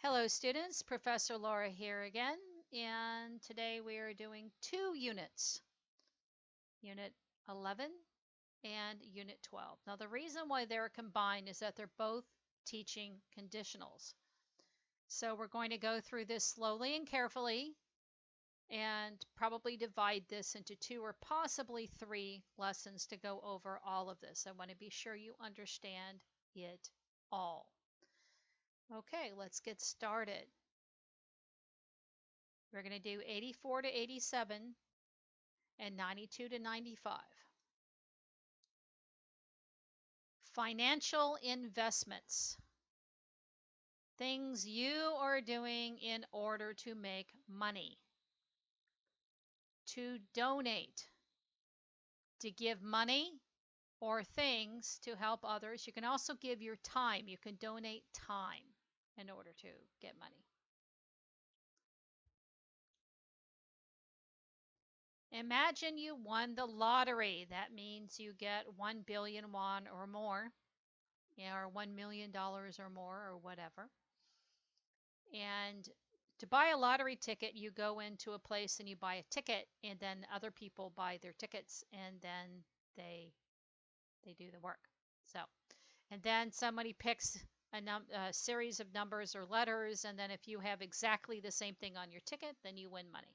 Hello students, Professor Laura here again, and today we are doing two units, Unit 11 and Unit 12. Now the reason why they're combined is that they're both teaching conditionals. So we're going to go through this slowly and carefully and probably divide this into two or possibly three lessons to go over all of this. I want to be sure you understand it all. Okay, let's get started. We're going to do 84 to 87 and 92 to 95. Financial investments. Things you are doing in order to make money. To donate. To give money or things to help others. You can also give your time. You can donate time in order to get money. Imagine you won the lottery. That means you get 1 billion won or more, or $1 million or more, or whatever. And to buy a lottery ticket, you go into a place and you buy a ticket, and then other people buy their tickets, and then they do the work. So, and then somebody picks a series of numbers or letters, and then if you have exactly the same thing on your ticket, then you win money.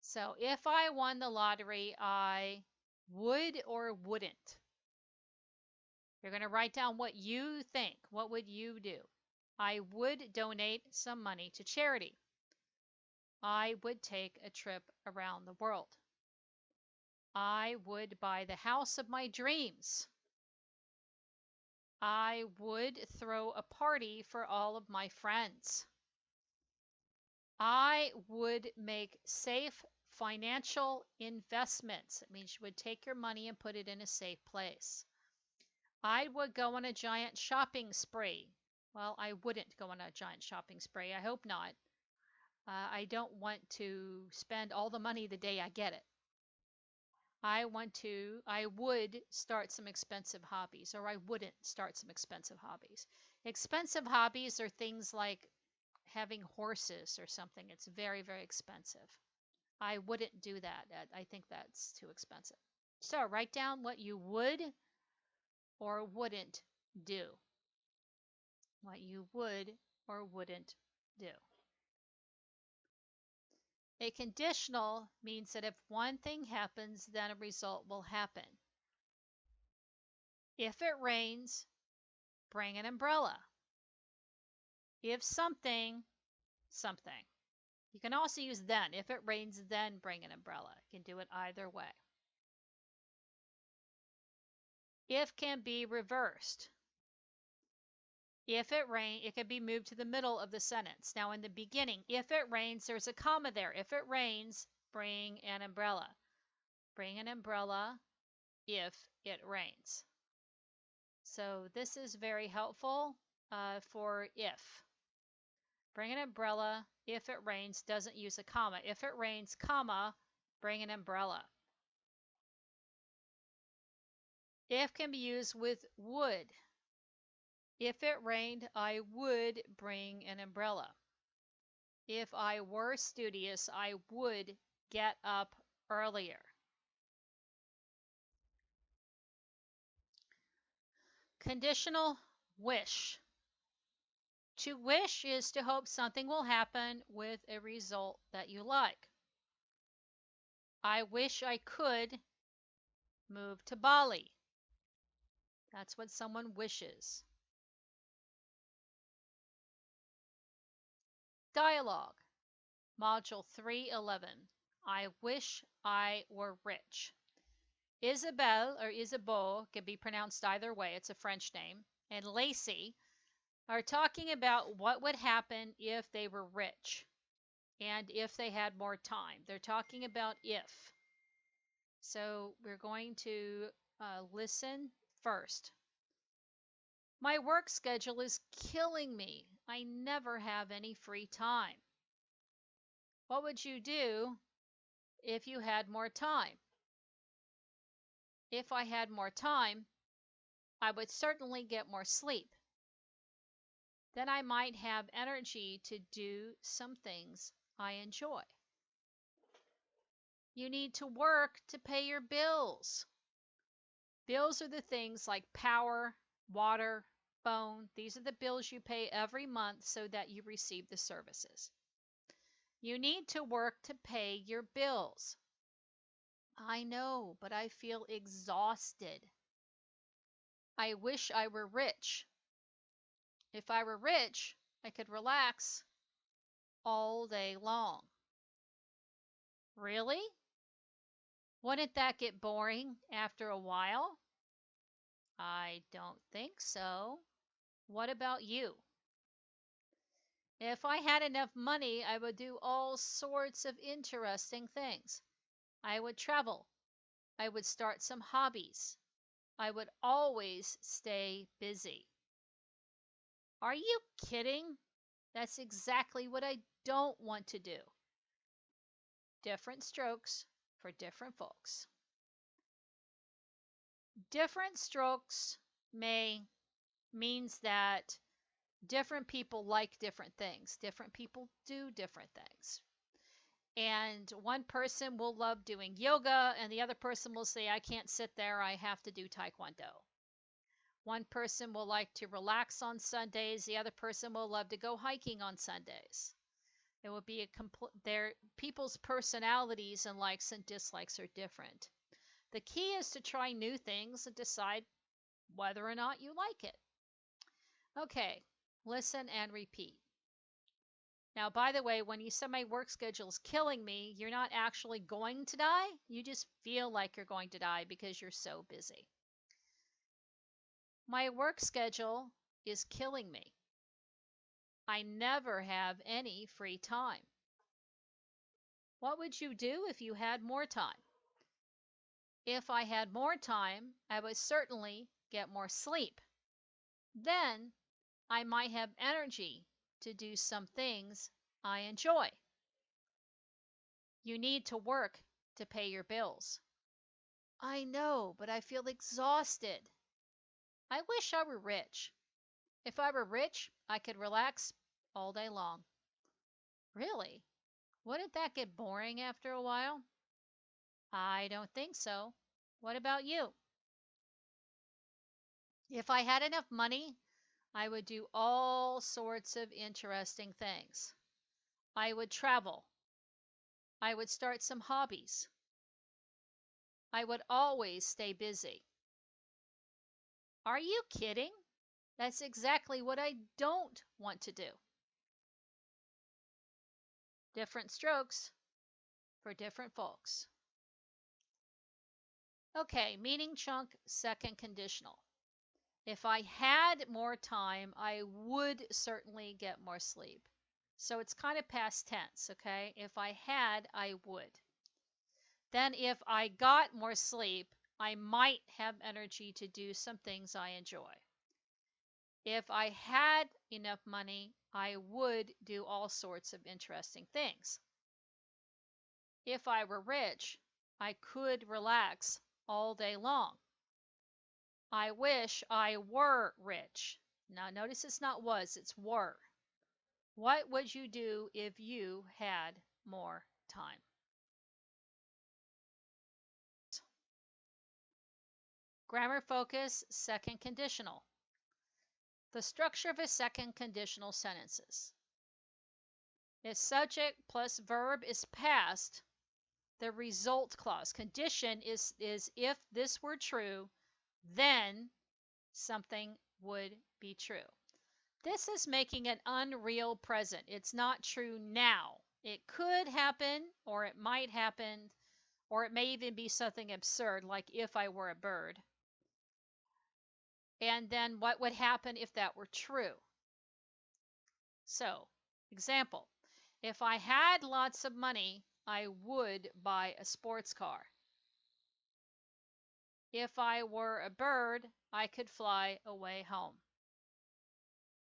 So if I won the lottery, I would or wouldn't. You're going to write down what you think. What would you do? I would donate some money to charity. I would take a trip around the world. I would buy the house of my dreams. I would throw a party for all of my friends. I would make safe financial investments. It means you would take your money and put it in a safe place. I would go on a giant shopping spree. Well, I wouldn't go on a giant shopping spree. I hope not. I don't want to spend all the money the day I get it. I would start some expensive hobbies, or I wouldn't start some expensive hobbies. Expensive hobbies are things like having horses or something. It's very, very expensive. I wouldn't do that. I think that's too expensive. So write down what you would or wouldn't do. What you would or wouldn't do. A conditional means that if one thing happens, then a result will happen. If it rains, bring an umbrella. If something, something. You can also use then. If it rains, then bring an umbrella. You can do it either way. If can be reversed. If it rains, it can be moved to the middle of the sentence. Now in the beginning, if it rains, there's a comma there. If it rains, bring an umbrella. Bring an umbrella if it rains. So this is very helpful for if. Bring an umbrella if it rains, doesn't use a comma. If it rains, comma, bring an umbrella. If can be used with would. If it rained, I would bring an umbrella. If I were studious, I would get up earlier. Conditional wish. To wish is to hope something will happen with a result that you like. I wish I could move to Bali. That's what someone wishes. Dialogue. Module 311. I wish I were rich. Isabelle or Isabeau can be pronounced either way. It's a French name. And Lacey are talking about what would happen if they were rich and if they had more time. They're talking about if. So we're going to listen first. My work schedule is killing me. I never have any free time. What would you do if you had more time? If I had more time, I would certainly get more sleep. then I might have energy to do some things I enjoy. You need to work to pay your bills. Bills are the things like power, water, phone. These are the bills you pay every month so that you receive the services. You need to work to pay your bills. I know, but I feel exhausted. I wish I were rich. If I were rich, I could relax all day long. Really? Wouldn't that get boring after a while? I don't think so. What about you? If I had enough money, I would do all sorts of interesting things. I would travel. I would start some hobbies. I would always stay busy. Are you kidding? That's exactly what I don't want to do. Different strokes for different folks. Different strokes means that different people like different things. Different people do different things. And one person will love doing yoga, and the other person will say, I can't sit there, I have to do taekwondo. One person will like to relax on Sundays, the other person will love to go hiking on Sundays. It will be people's personalities and likes and dislikes are different. The key is to try new things and decide whether or not you like it. Okay, listen and repeat. Now, by the way, when you say my work schedule is killing me, you're not actually going to die. You just feel like you're going to die because you're so busy. My work schedule is killing me. I never have any free time. What would you do if you had more time? If I had more time, I would certainly get more sleep. Then I might have energy to do some things I enjoy. You need to work to pay your bills. I know, but I feel exhausted. I wish I were rich. If I were rich, I could relax all day long. Really? Wouldn't that get boring after a while? I don't think so. What about you? If I had enough money, I would do all sorts of interesting things. I would travel. I would start some hobbies. I would always stay busy. Are you kidding? That's exactly what I don't want to do. Different strokes for different folks. Okay, meaning chunk, second conditional. If I had more time, I would certainly get more sleep. So it's kind of past tense, okay? If I had, I would. Then if I got more sleep, I might have energy to do some things I enjoy. If I had enough money, I would do all sorts of interesting things. If I were rich, I could relax all day long. I wish I were rich. Now notice it's not was, it's were. What would you do if you had more time? Grammar focus, second conditional. The structure of a second conditional sentences. If subject plus verb is past, the result clause. Condition is if this were true, then something would be true. This is making an unreal present. It's not true now. It could happen, or it might happen, or it may even be something absurd, like if I were a bird. And then what would happen if that were true? So, example, if I had lots of money, I would buy a sports car. If I were a bird, I could fly away home.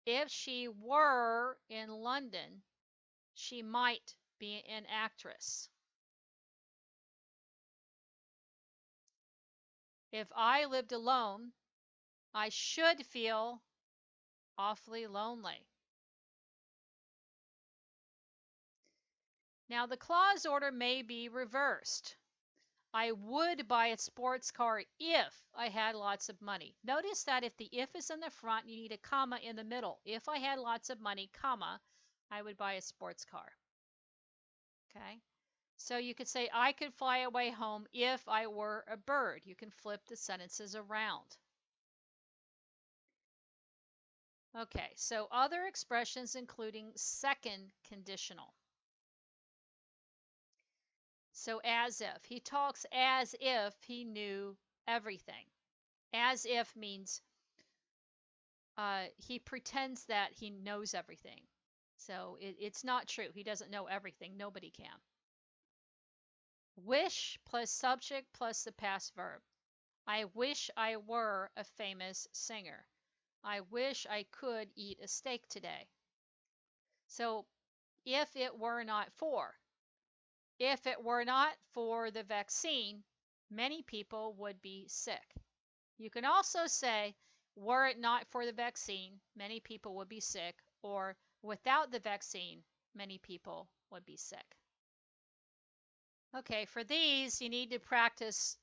If she were in London, she might be an actress. If I lived alone, I should feel awfully lonely. Now, the clause order may be reversed. I would buy a sports car if I had lots of money. Notice that if the if is in the front, you need a comma in the middle. If I had lots of money, comma, I would buy a sports car. Okay? So you could say, I could fly away home if I were a bird. You can flip the sentences around. Okay, so other expressions including second conditional. So as if. He talks as if he knew everything. As if means he pretends that he knows everything. So it's not true. He doesn't know everything. Nobody can. Wish plus subject plus the past verb. I wish I were a famous singer. I wish I could eat a steak today. So if it were not for. If it were not for the vaccine, many people would be sick. You can also say, were it not for the vaccine, many people would be sick, or without the vaccine, many people would be sick. Okay, for these, you need to practice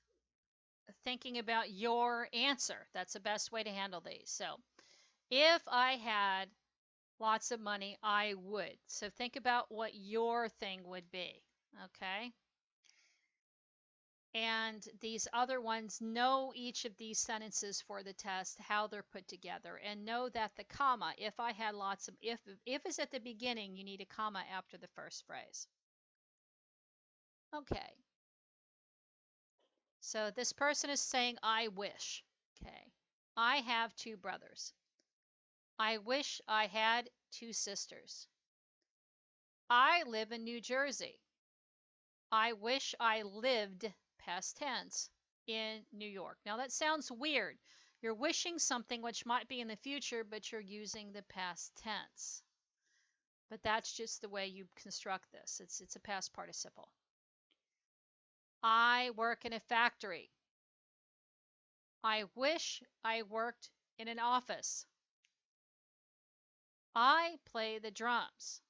thinking about your answer. That's the best way to handle these. So, if I had lots of money, I would. So think about what your thing would be. Okay? And these other ones, know each of these sentences for the test, how they're put together, and know that the comma, if I had lots of, if is at the beginning, you need a comma after the first phrase. Okay. So this person is saying, I wish. Okay. I have 2 brothers. I wish I had 2 sisters. I live in New Jersey. I wish I lived, past tense, in New York. Now that sounds weird. You're wishing something which might be in the future, but you're using the past tense. But that's just the way you construct this. It's a past participle. I work in a factory. I wish I worked in an office. I play the drums.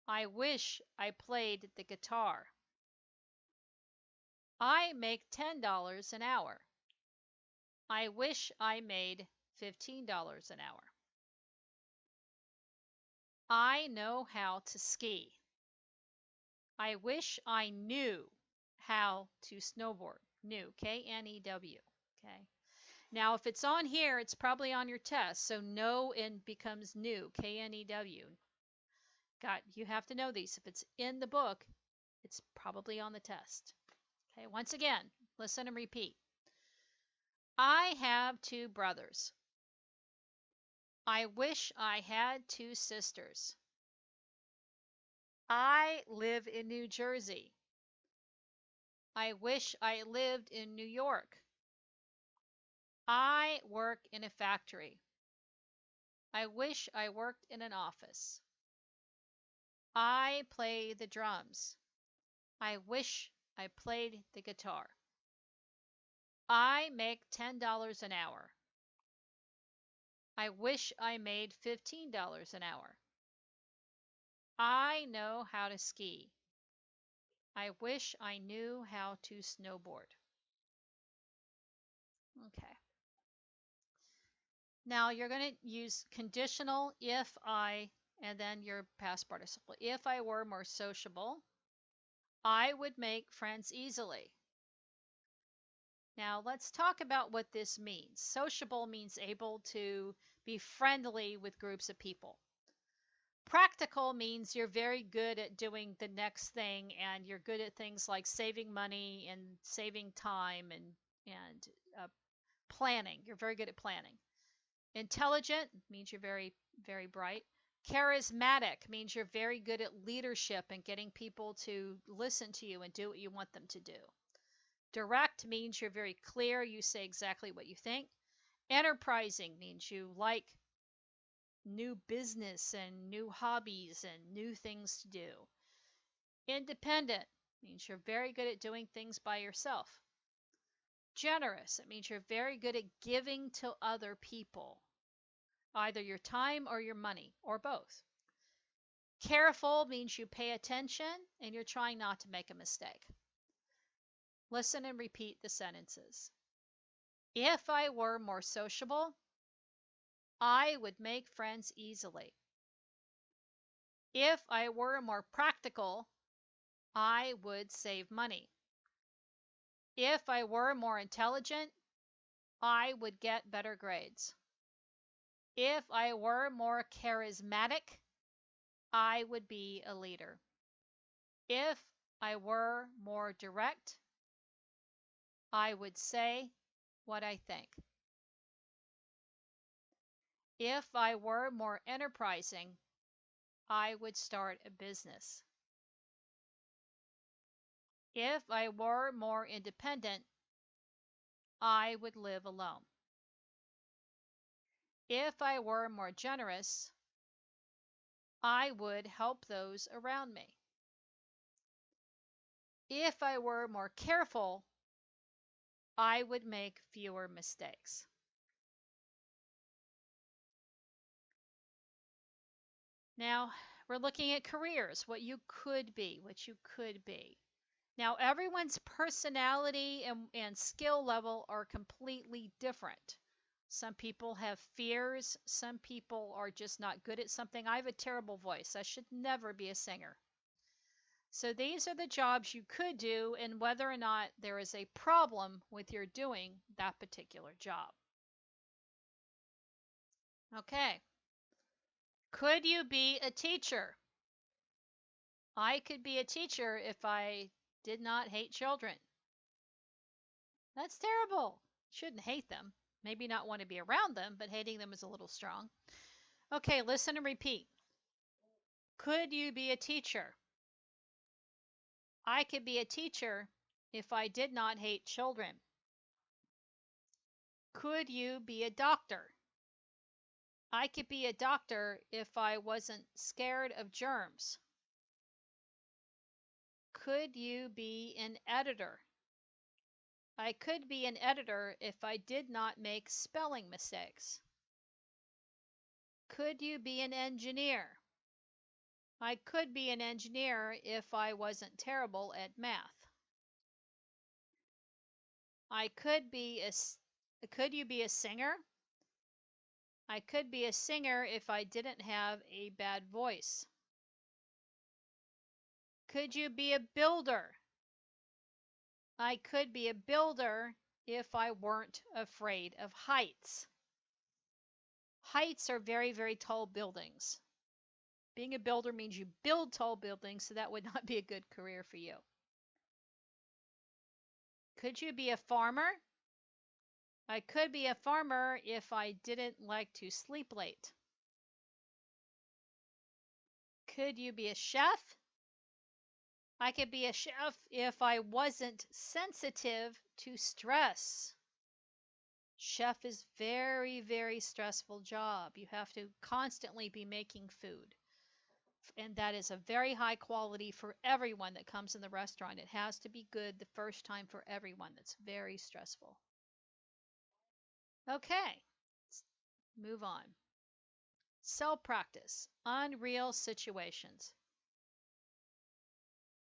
I wish I played the guitar. I make $10 an hour. I wish I made $15 an hour. I know how to ski. I wish I knew how to snowboard. Knew, K-N-E-W. Okay. Now, if it's on here, it's probably on your test. So know and becomes new, K-N-E-W. You have to know these. If it's in the book, it's probably on the test. Okay. Once again, listen and repeat. I have 2 brothers. I wish I had 2 sisters. I live in New Jersey. I wish I lived in New York. I work in a factory. I wish I worked in an office. I play the drums. I wish I played the guitar. I make $10 an hour. I wish I made $15 an hour. I know how to ski. I wish I knew how to snowboard. Okay. Now you're going to use conditional if I, and then your past participle. If I were more sociable, I would make friends easily. Now let's talk about what this means. Sociable means able to be friendly with groups of people. Practical means you're very good at doing the next thing, and you're good at things like saving money and saving time and planning. You're very good at planning. Intelligent means you're very, very bright. Charismatic means you're very good at leadership and getting people to listen to you and do what you want them to do. Direct means you're very clear. You say exactly what you think. Enterprising means you like new business and new hobbies and new things to do. Independent means you're very good at doing things by yourself. Generous, it means you're very good at giving to other people, either your time or your money, or both. Careful means you pay attention and you're trying not to make a mistake. Listen and repeat the sentences. If I were more sociable, I would make friends easily. If I were more practical, I would save money. If I were more intelligent, I would get better grades. If I were more charismatic, I would be a leader. If I were more direct, I would say what I think. If I were more enterprising, I would start a business. If I were more independent, I would live alone. If I were more generous, I would help those around me. If I were more careful, I would make fewer mistakes. Now, we're looking at careers, what you could be, what you could be. Now, everyone's personality and skill level are completely different. Some people have fears. Some people are just not good at something. I have a terrible voice. I should never be a singer. So these are the jobs you could do and whether or not there is a problem with your doing that particular job. Okay. Could you be a teacher? I could be a teacher if I did not hate children. That's terrible. Shouldn't hate them. Maybe not want to be around them, but hating them is a little strong. Okay, listen and repeat. Could you be a teacher? I could be a teacher if I did not hate children. Could you be a doctor? I could be a doctor if I wasn't scared of germs. Could you be an editor? I could be an editor if I did not make spelling mistakes. Could you be an engineer? I could be an engineer if I wasn't terrible at math. Could you be a singer? I could be a singer if I didn't have a bad voice. Could you be a builder? I could be a builder if I weren't afraid of heights. Heights are very, very tall buildings. Being a builder means you build tall buildings, so that would not be a good career for you. Could you be a farmer? I could be a farmer if I didn't like to sleep late. Could you be a chef? I could be a chef if I wasn't sensitive to stress. Chef is very, very stressful job. You have to constantly be making food. And that is a very high quality for everyone that comes in the restaurant. It has to be good the first time for everyone. That's very stressful. Okay, let's move on. Cell practice, unreal situations.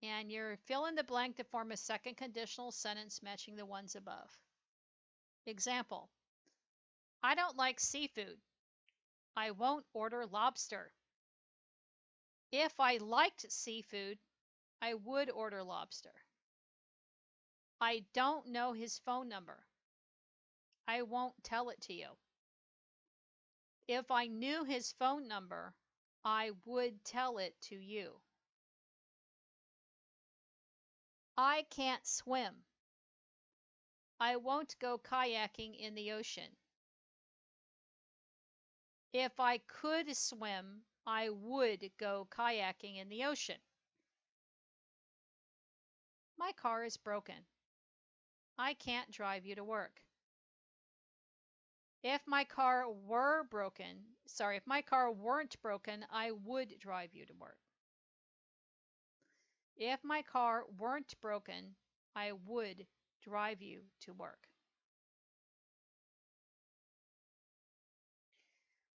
And you're fill in the blank to form a second conditional sentence matching the ones above. Example, I don't like seafood. I won't order lobster. If I liked seafood, I would order lobster. I don't know his phone number. I won't tell it to you. If I knew his phone number, I would tell it to you. I can't swim. I won't go kayaking in the ocean. If I could swim, I would go kayaking in the ocean. My car is broken. I can't drive you to work. If my car weren't broken, I would drive you to work. If my car weren't broken, I would drive you to work.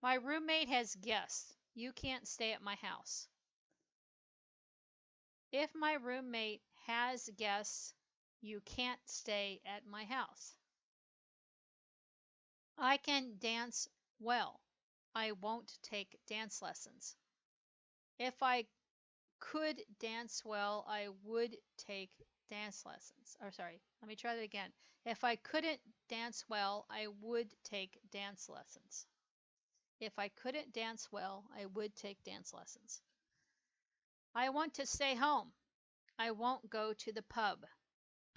My roommate has guests. You can't stay at my house. If my roommate has guests, you can't stay at my house. I can dance well. I won't take dance lessons. If I could dance well, I would take dance lessons. Or sorry, let me try that again. If I couldn't dance well, I would take dance lessons. If I couldn't dance well, I would take dance lessons. I want to stay home. I won't go to the pub.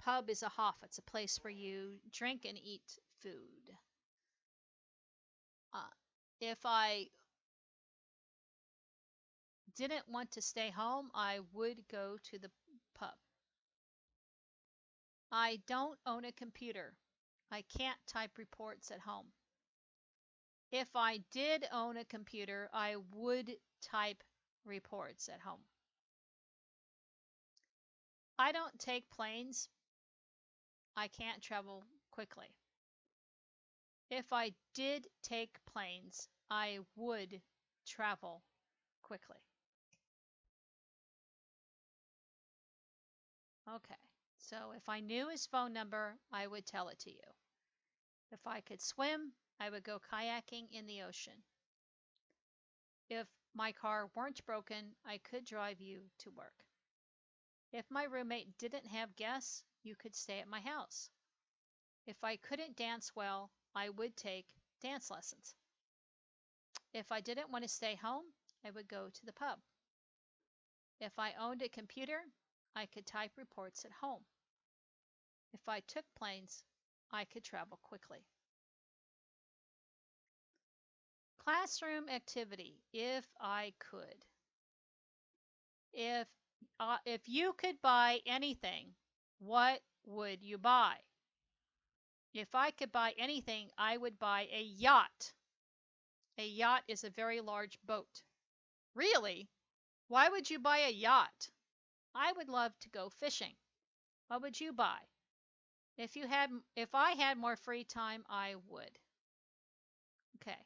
Pub is a hof. It's a place where you drink and eat food. Uh, if I didn't want to stay home, I would go to the pub. I don't own a computer. I can't type reports at home. If I did own a computer, I would type reports at home. I don't take planes. I can't travel quickly. If I did take planes, I would travel quickly. Okay, so if I knew his phone number, I would tell it to you. If I could swim, I would go kayaking in the ocean. If my car weren't broken, I could drive you to work. If my roommate didn't have guests, you could stay at my house. If I couldn't dance well, I would take dance lessons. If I didn't want to stay home, I would go to the pub. If I owned a computer, I could type reports at home. If I took planes, I could travel quickly. Classroom activity, if I could. If you could buy anything, what would you buy? If I could buy anything, I would buy a yacht. A yacht is a very large boat. Really? Why would you buy a yacht? I would love to go fishing. What would you buy? If I had more free time, I would. Okay.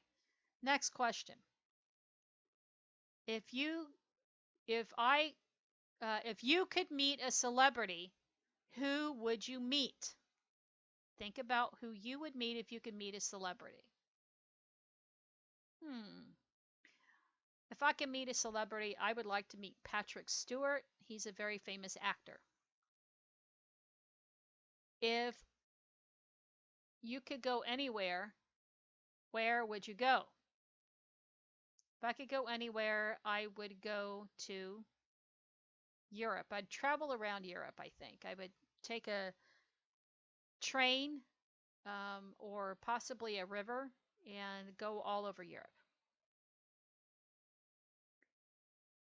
Next question. If you if I if you could meet a celebrity, who would you meet? Think about who you would meet if you could meet a celebrity. If I could meet a celebrity, I would like to meet Patrick Stewart. He's a very famous actor. If you could go anywhere, where would you go? If I could go anywhere, I would go to Europe. I'd travel around Europe, I think. I would take a train or possibly a river and go all over Europe.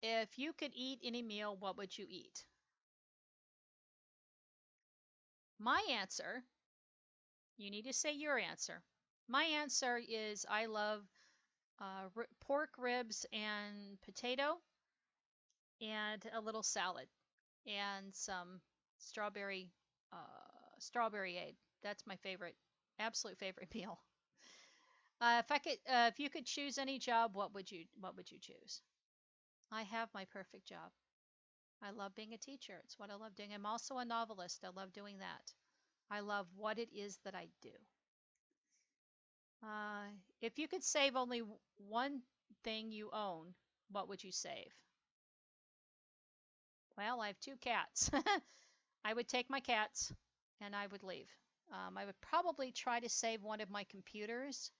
If you could eat any meal, what would you eat? My answer, you need to say your answer. My answer is I love pork ribs and potato and a little salad and some strawberry strawberry-ade. That's my favorite, absolute favorite meal. If you could choose any job, what would you choose? I have my perfect job. I love being a teacher. It's what I love doing. I'm also a novelist. I love doing that. I love what it is that I do. If you could save only one thing you own, what would you save? Well, I have two cats. I would take my cats and I would leave. I would probably try to save one of my computers.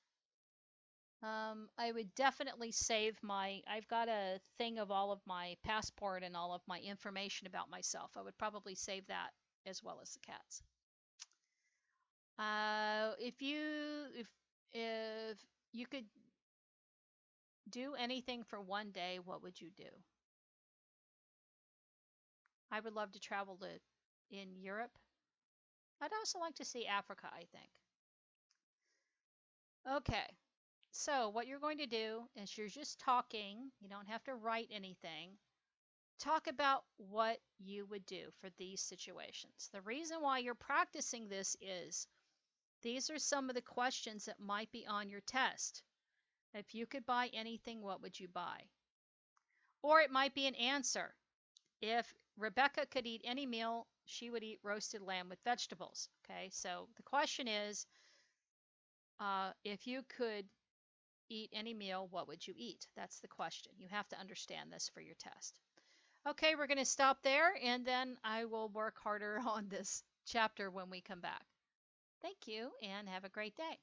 I would definitely save I've got a thing of all of my passport and all of my information about myself. I would probably save that as well as the cats. If you could do anything for one day, what would you do? I would love to travel in Europe. I'd also like to see Africa, I think. Okay, so what you're going to do is you're just talking. You don't have to write anything. Talk about what you would do for these situations. The reason why you're practicing this is these are some of the questions that might be on your test. If you could buy anything, what would you buy? Or it might be an answer. If Rebecca could eat any meal, she would eat roasted lamb with vegetables. Okay, so the question is, if you could eat any meal, what would you eat? That's the question. You have to understand this for your test. Okay, we're going to stop there, and then I will work harder on this chapter when we come back. Thank you, and have a great day.